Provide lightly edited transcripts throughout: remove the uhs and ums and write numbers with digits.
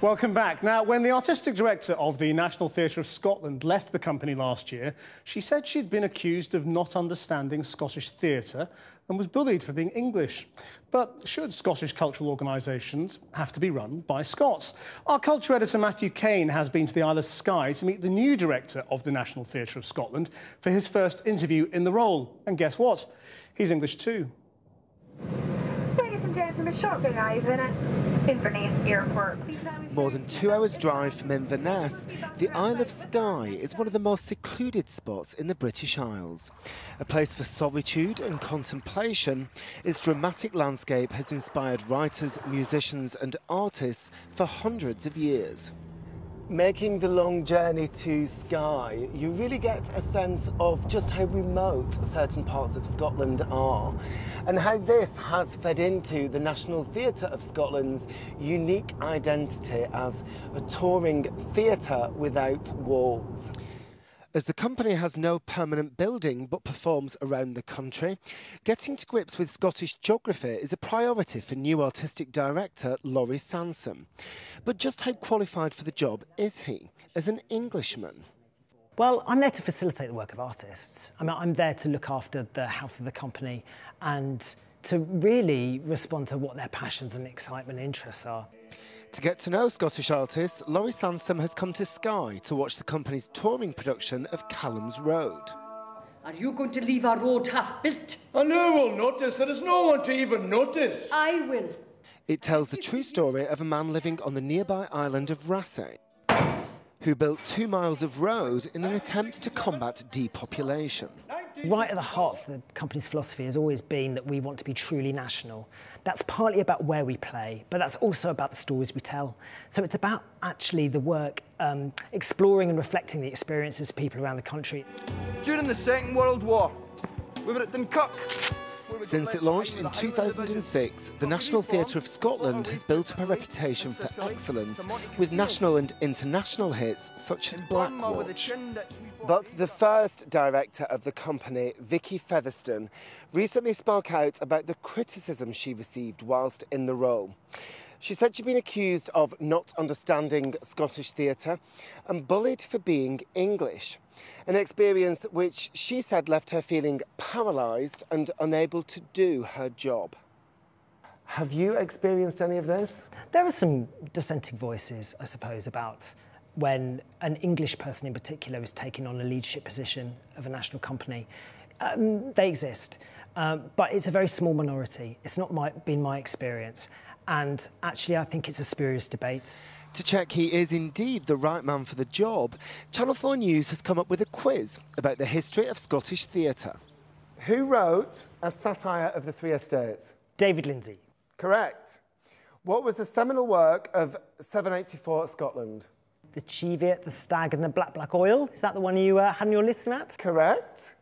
Welcome back. Now, when the artistic director of the National Theatre of Scotland left the company last year, she said she'd been accused of not understanding Scottish theatre and was bullied for being English. But should Scottish cultural organisations have to be run by Scots? Our culture editor Matthew Cain has been to the Isle of Skye to meet the new director of the National Theatre of Scotland for his first interview in the role. And guess what? He's English too. Ladies and gentlemen, short big eyes in it. Inverness Airport. More than 2 hours' drive from Inverness, the Isle of Skye is one of the most secluded spots in the British Isles. A place for solitude and contemplation, its dramatic landscape has inspired writers, musicians and artists for hundreds of years. Making the long journey to Skye, you really get a sense of just how remote certain parts of Scotland are and how this has fed into the National Theatre of Scotland's unique identity as a touring theatre without walls. As the company has no permanent building but performs around the country, getting to grips with Scottish geography is a priority for new artistic director Laurie Sansom. But just how qualified for the job is he as an Englishman? Well, I'm there to facilitate the work of artists. I'm there to look after the health of the company and to really respond to what their passions and excitement and interests are. To get to know Scottish artists, Laurie Sansom has come to Skye to watch the company's touring production of Callum's Road. Are you going to leave our road half-built? And who will notice? There is no one to even notice. I will. It tells the true story of a man living on the nearby island of Raasay, who built 2 miles of road in an attempt to combat depopulation. Right at the heart of the company's philosophy has always been that we want to be truly national. That's partly about where we play, but that's also about the stories we tell. So it's about actually the work exploring and reflecting the experiences of people around the country. During the Second World War, we were at Dunkirk. Since it launched in 2006, the National Theatre of Scotland has built up a reputation for excellence with national and international hits such as Blackwatch. But the first director of the company, Vicky Featherstone, recently spoke out about the criticism she received whilst in the role. She said she'd been accused of not understanding Scottish theatre and bullied for being English, an experience which she said left her feeling paralysed and unable to do her job. Have you experienced any of this? There are some dissenting voices, I suppose, about when an English person in particular is taking on a leadership position of a national company. They exist, but it's a very small minority. It's not been my experience. And actually, I think it's a spurious debate. To check he is indeed the right man for the job, Channel 4 News has come up with a quiz about the history of Scottish theatre. Who wrote a satire of the Three Estates? David Lindsay. Correct. What was the seminal work of 784 Scotland? The Cheviot, the Stag and the Black Oil. Is that the one you had on your list, Matt? Correct.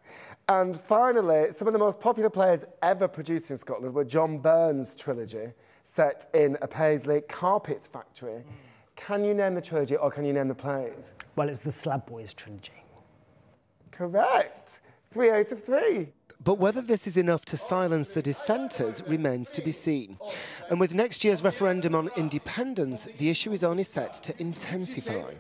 And finally, some of the most popular plays ever produced in Scotland were John Burns' trilogy, set in a Paisley carpet factory. Can you name the trilogy or can you name the plays? Well, it was the Slab Boys trilogy. Correct. 3 out of 3. But whether this is enough to silence the dissenters remains to be seen. And with next year's referendum on independence, the issue is only set to intensify.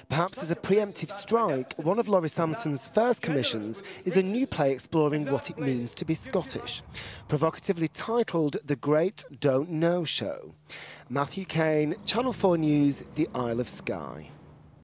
Perhaps as a preemptive strike, one of Laurie Sansom's first commissions is a new play exploring what it means to be Scottish, provocatively titled The Great Don't Know Show. Matthew Cain, Channel 4 News, the Isle of Skye.